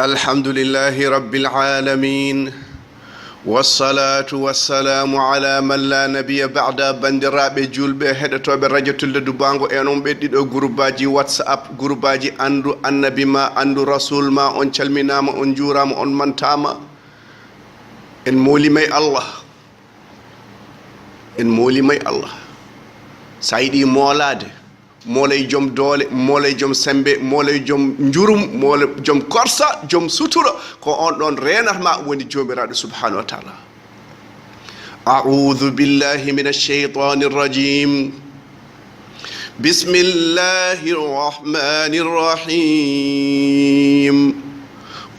الحمد لله رب العالمين والصلاة والسلام على من لا نبي بعد بندراب جولبه هدتو برجة الدبانغو انون بديدو غروباجي واتساب غروباجي اندو النبي ما اندو رسول ما اون چلمنا ما اون جورا ما اون منتاما ان مولي مي الله ان مولي مي الله سايدي مولاد molay jom doole molay jom sembe molay jom njurum molay jom korsa jom sutura ko on don renatma woni jomiraado subhanahu wa ta'ala a'udhu billahi minash shaitanir rajim bismillahir rahmanir rahim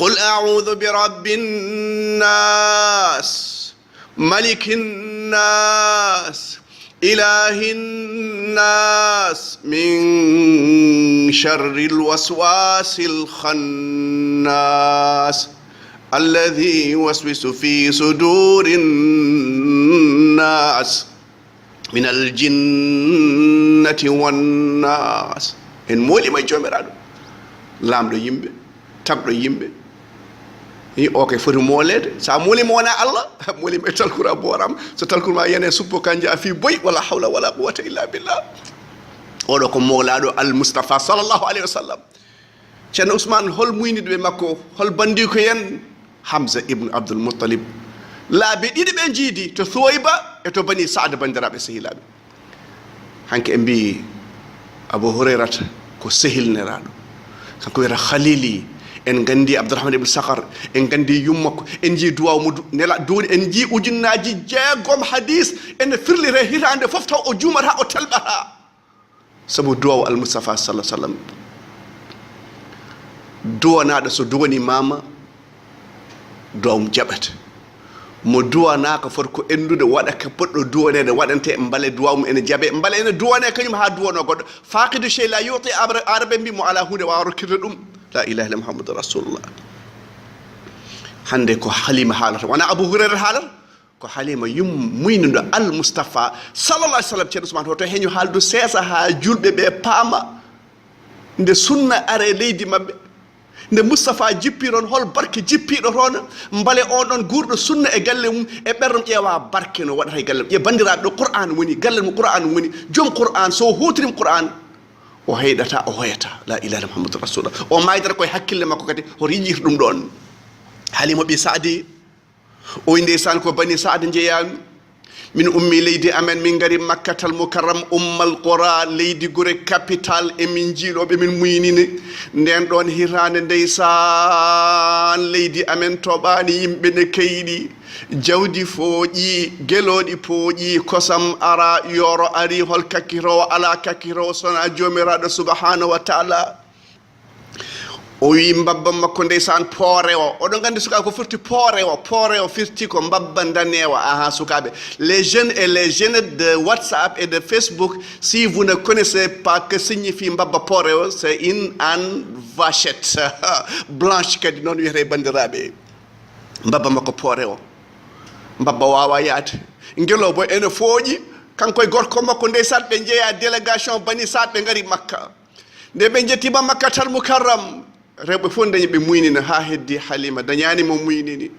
qul a'udhu birabbin nas malikin nas إله الناس من شر الوسواس الخناس الذي يوسوس في صدور الناس من الجنة والناس إن مولي ما يجمع لام دو يمبي تاب دو يمبي okay foti molede sa moli mo wona Allah moli me talkura boram so talkuma yene suppo kanja fi boy wala hawla wala quwwata illa billah odo ko molado al mustafa sallallahu alaihi wasallam chen usman hol muynide be makko hol bandi ko yen hamza ibn abdul muttalib laabi didi be jidi to thoyba e to bani sa'd bandirabe sehilabe hanke e mbi abu hurairata ko sehilnerado kanko wera khalili en gandi abdourahman ibn sakhar en gandi yummako en ji duwaw mu nela doni en ji ujunnaji jeegom hadis en firlire hirande fof taw o jumata o talbata sabu duwaw al mustafa sallallahu alaihi wasallam duwanado so duwani mama duwam jabata mo duwanaka fot ko endude wada ka poddo duwanede wadante e mbale duwam en jabe mbale en duwane kanyum ha duwano goddo faqidu shay la yuti arabe bi mo ala hunde wa rokirde dum لا إله إلا محمد رسول الله hande ko halima halata wana abu hurairah halar ko halima yum muynudo al mustafa sallallahu alaihi wasallam ceerno usman hoto heñu haldu sesa ha julbe be paama nde sunna are leydi mabbe nde mustafa jippiron hol barke jippido ton mbale on don gurdo sunna e galle mum e berdum ƴeewa barke no wadata e galle e bandiraɓe do qur'an woni galle mum qur'an woni jom qur'an so hutrim qur'an o heydata o hoyata la ilaha illa muhammadur rasulullah o maydata koye hakkille makko kadi o rijir ɗum ɗon halima ɓi saadi o ndeysaan ko bani saadi jeeyami min ummi leydi amen min ngari makkatal mukarram ummal qura leydi gure capital e min jiiloɓe min muynini nden ɗon hirande ndeysaan leydi amen toɓani yimɓe ne kayɗi jawdi fooƴi geloɗi pooƴi kosam ara yoro ari hol kakkirowo ala kakkirowo sona jomiraɗo subhanahu wa ta'ala o wi mbabba makko ndeysan poorewo oɗon gandi sukaɓe ko firti poorewo firti ko mbabba danewa aha sukaɓe les jeunes et les jeunes de WhatsApp et de Facebook si vous ne connaissez pas que signifie mbabba poorewo c'est une âne vachette blanche kadi noon wiyete bandiraɓe mbabba makko poorewo mbabba wawa yaade ngelo bo ene fooƴi kanko e gorko makko ndeysan ɓe jeeya délégation bani saat ɓe ngari makka nde ɓe jettima makkatal mukarram rewɓe fof dañi ɓe muynina ha heddi halima dañani mo muynini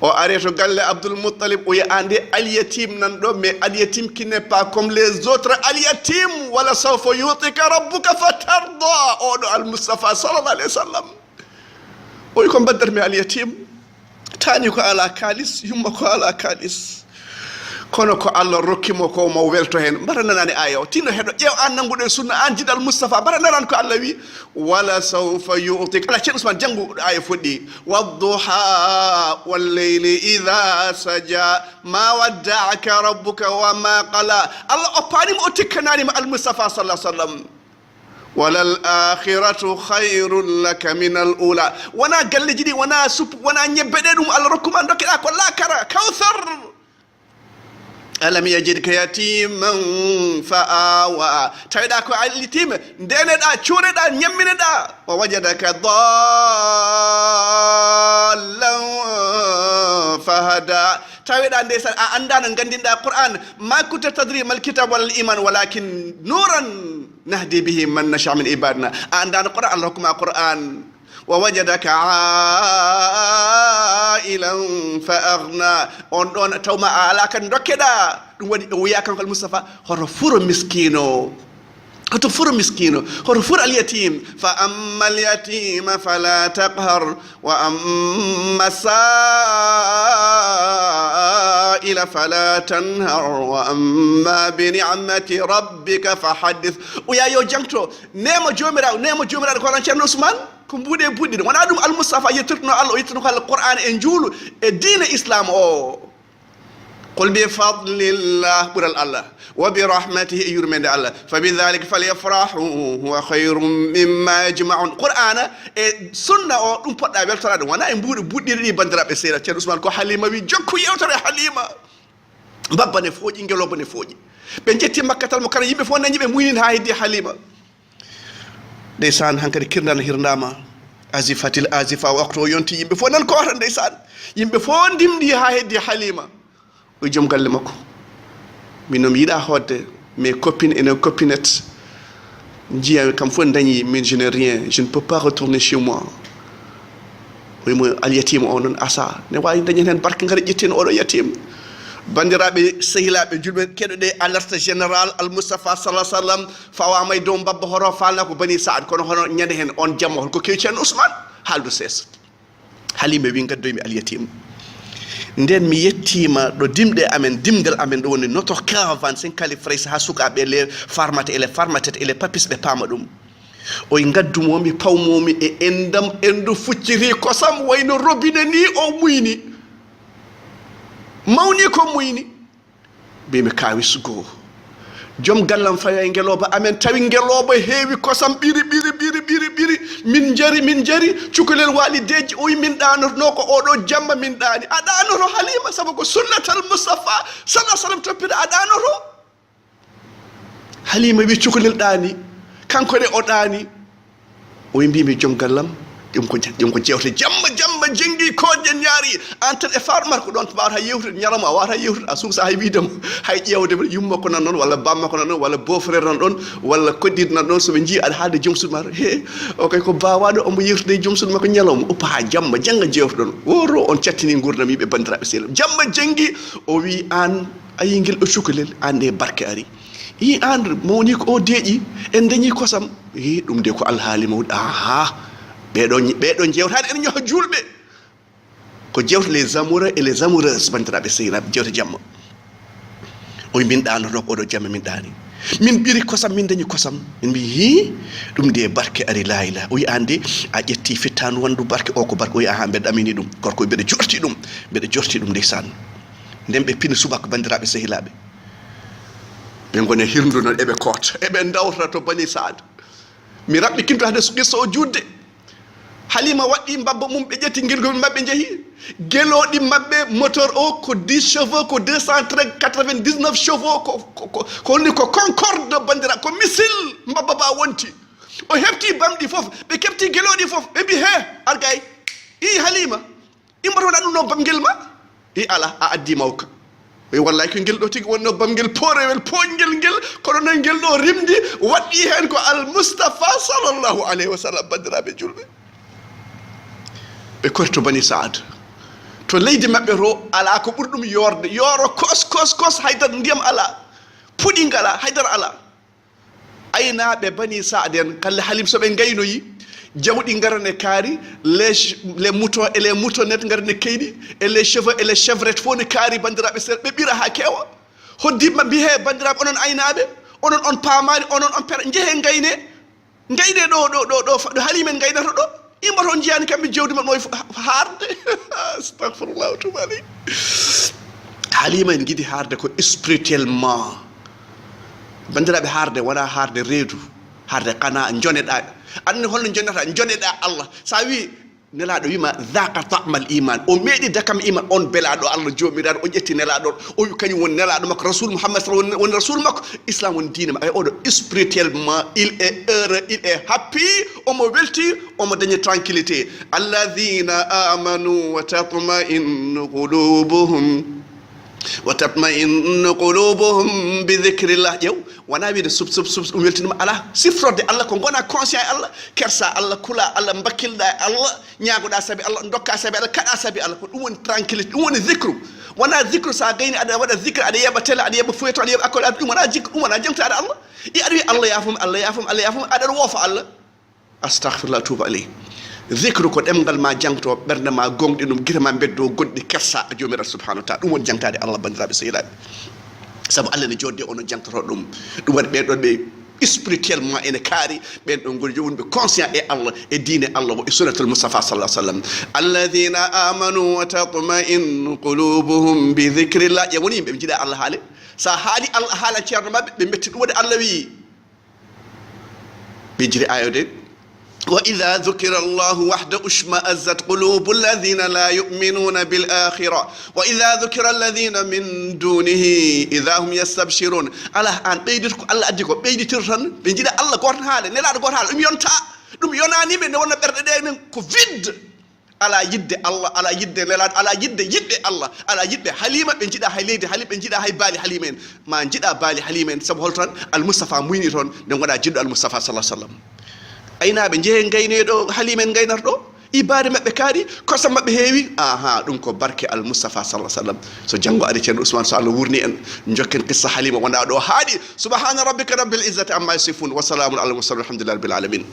o ari to galle abdoul muttalib o yiya ande alyatim nan ɗo mais alyatim qui n'est pas comme les autres alyatim wala sawfa yutika rabbuka fatarda oɗo al mustafa sallallahu alaihi wasallam o wi ko mbaddatmi alyatim tani ko ala kalis yumma ko ala kalis kono ko Allah rokkimo ko mo welto hen mbara nanani aya o tinno hedo ƴeew an nangude sunna an jidal mustafa mbara nanan ko Allah wi wala sawfa yu'tik ala ceerno usman jangu aya foddi wadduha wal layli idha saja ma wadda'aka rabbuka wa ma qala Allah o panimo o tikkanani ma al mustafa sallallahu alaihi wasallam walal akhiratu khairul laka min al ula wana galleji di wana sup wana ñebbe de dum Allah rokkuma dokkida ko lakara kawthar alam yajidka yatiman fa'awa tawida ko alitima ndeneɗa cuureɗa ñammineɗa wa wajadaka dallan fahada tawiɗa ndeysan a anda no gandinɗa qur'an ma kunta tadri mal kitab wal iman walakin nuran nahdi bihi man nasha min ibadina a andano qur'an Allah hokkuma qur'an ووجدك عائلا فأغنى on ɗon tawma a ala kan dokkeɗa ɗum waɗi o wiya kankal Moustapha hoto furo miskino hoto furo miskino hoto furo alyatim fa amma alyatima fala taqhar wa amma sa'ila fala tanhar wa amma bi ni'mati rabbika fahaddith uya yo jangto nema jomiraɗo ko lan ceerno Ousmane ko mbuuɗe buɗɗiɗe wona ɗum almoustapha yettirtuno Allah o yettirtuno Allah Qur'an e juulu e diine islam o qul bi fadlillah ɓural Allah wa bi rahmatihi e yurmede Allah fa bi dhalika falyafrahu huwa khayrum mimma yajma'un Qur'ana e sunna o ɗum poɗɗa weltorade wona e mbuuɗe buɗɗiɗe ɗi bandiraɓe seeɗa ceerno Ousmane ko Halima wi jokku yewtere Halima babba ne fooƴi ngeloba ne fooƴi ɓe jetti makkatal mo kara yimɓe fof nañi ɓe muynini ha heddi Halima ndeysan hankadi kirdana hirdama asifatil asifa waktu o yonti yimɓe fof nan kowata ndeysan yimɓe fof ndimɗi ha heddi Halima o joom galle makko min noon mi yiɗa hodde mes copines et nos copinettes jiya kam fof dañi min je n'ai rien je ne peux pas retourner chez moi oymo alyatima o noon asa ne wawi dañen hen barke ngara ƴetten oɗo yatima bandiraɓe sehilaɓe julɓe keɗoɗe alerte général almoustapha sallah sallam fawama e dow babba hoto falna ko bani saad kono hono ñande hen on jamma holko kewi ceerno Ousmane haaldu seesa Halima wi gaddoymi alyatima nden mi yettima ɗo dimɗe amen dimgal amen ɗo woni notre caravane sen kali fraysa ha sukaɓe les farmata et les farmatetes et les papis ɓe paama ɗum oye gaddumomi pawmomi e endam endu fucciri kosam wayno robinet ni o muyni mawni ko muyni mbimi kawis goo joom gallam faya e ngeloba amen tawi ngeloba heewi kosam ɓiri min jari cukalel walideji oyi min ɗanotono ko oɗo jamma min ɗani a ɗanoto Halima saabu ko sunnatal Moustapha sallah sallam toppita a ɗanoto Halima wi cukalel ɗani kankone o ɗani oyi mbimi joom gallam ɗum ko jewte jamma jengi koɗe ñaari an tan e farmar ko ɗon to mbawata yewtude ñalawma a wawata yewtude a suusa hay widemo hay ƴewde yummakko nan ɗon walla bammakko nan ɗon walla beau frère nan ɗon walla koddiɗo nan ɗon soɓe jii aɗa haalde joom suudu ma he o kay ko bawaɗo omo yewtude e joom suudu makko ñalawma uppa ha jamma jangga jewte ɗon woro on cattini gurdam yiɓe bandiraɓe seeɗa jamma jengi o wi an a yi guel ɗo cukalel an nde barke ari yi an mawni ko o deeƴi en dañi kosam ɗum de ko alhaali mawɗi aha ɓeɗo jewtade ene ñoha julɓe ko jewte les amoureux et les amoureuses bandiraɓe sehilaɓe jewte jamma oye min ɗanoto ko oɗo jamma min ɗani min ɓiri kosam min dañi kosam min mbi hi ɗum de barke ari la ilaha o wi an de a ƴetti fittanu wandu barke o ko barke o wi aha mbeɗa amini ɗum gorko mbeɗa jorti ɗum ndeysan nden ɓe pini subaka bandiraɓe sehilaɓe ɓe gone hirdunon eɓe koota eɓe dawtata to bani saad mi raɓɓikinto hade qissa o judde Halima waɗɗi mbabba mum ɓe ƴetti guelgol mabɓe jeehi gueloɗi mabɓe moteur o ko 10 chevaux ko 299 chevaux ko holni ko concorde bandira ko missile mbabba ba wonti o hefti bamɗi foof ɓe kefti gueloɗi foof ɓe mbi he argay i Halima immatoɗa ɗum no bamguel ma i ala a addi mawka wallahi ko ngel ɗo tigi wonno bamguel poorewel poñguel ngel kono noon ngel ɗo rimdi waɗɗi hen ko almoustapha sallllahu alayhi wa sallam bandiraɓe julɓe ɓe korto bani saad to leydi maɓɓe to ala ko ɓuri ɗum yorde yooro kos haydara ndiyam ala puɗi ngala haydara ala aynaɓe bani saad en kala Halim soɓe gaynoyi jawɗi garane kaari les moutons et les moutonnettes garane keyɗi et les cheveux et les chevrettes fof ne kaari bandiraɓe seeɗa ɓe ɓira ha keewa hoddima mbi he bandiraɓe onon aynaɓe onon on paamani onon on pere jeehe gayne ɗo Halimen gaynata ɗo imbaton jiyani kamɓe jewdi maɓɓe harde astahfirullahu tuba aley Halima en giɗi harde ko spirituellement bandiraɓe harde wona harde reedu harde qana joneɗa anne holno jonata joneɗa Allah sa wi nelaɗo wima dhaka ta'mal iman o meeɗi dakam iman on belaɗo Allah jomiraɗo o ƴetti nelaɗo o wi kañum woni nelaɗo makko rasul Muhammad sallallahu woni rasul makko islam woni diine makko oɗo spirituellement il est heureux il est happy omo welti omo dañi tranquillité alladhina amanu wa tatma'innu qulubuhum wa tatma'innu qulubuhum bi dhikrillah yow wana wiide sub weltinuma ala sifrode Allah ko gona conscient Allah kersa Allah kula Allah bakkilda Allah ñaagoda sabi Allah dokka sabi Allah kada sabi Allah ko dum woni tranquillité dum woni zikru wana zikru sa gayni ada wada zikr ada yeba tele ada yeba fueto ada yeba akol dum wana zikru dum wana jangtaade Allah i adi Allah yafum Allah yafum Allah yafum ada wofa Allah astaghfirullah tuba alayhi zikru ko demgal ma jangto bernde ma gongdi dum gita ma beddo goddi kersa jomiraɗo subhanahu wa ta'ala dum woni jangtade Allah bandiraɓe sehilaɓe sabu Allah ne jodde ono jangtoto dum waɗi ɓeɗon ɓe spirituellement ene kaari ɓen ɗon goni jomum ɓe conscient e Allah e diine Allah e sunnatul Mustafa sallallahu alaihi wasallam alladhina amanu wa tatma'innu qulubuhum bi dhikrillah ya woni ɓe jiɗa Allah haale sa haali Allah haala ceerno mabɓe ɓe metti ɗum waɗi Allah wi ɓe jiri ayode وإذا ذكر الله وحده اشمأزت قلوب الذين لا يؤمنون بالآخرة وإذا ذكر الذين من دونه إذا هم يستبشرون الله أن بيدتك الله أديكو بيدتر تن بيجي الله قرن حاله نلا قرن حاله يونتا دم يوناني من وانا بردين كوفيد على يد الله على يد نلا على يد الله على يد حليمة بنجي حليمة حليمة بنجي هاي بالي حليمين ما نجي بالي حليمين سبحان المصطفى موينيرون نوانا جد المصطفى صلى الله عليه وسلم aynaɓe jeehe gayneɗo halimen gaynarɗo ibade mabɓe kaari kosam mabɓe heewi ɗum ko barke al Mustafa sallallahu alaihi wasallam so janggo ari ceerno Ousmane so Allah wurni en jokken qissa halima wona ɗo haaɗi subhana rabbika rabbil izzati amma yasifun wa salamun ala al mursalin alhamdulillahi rabbil alamin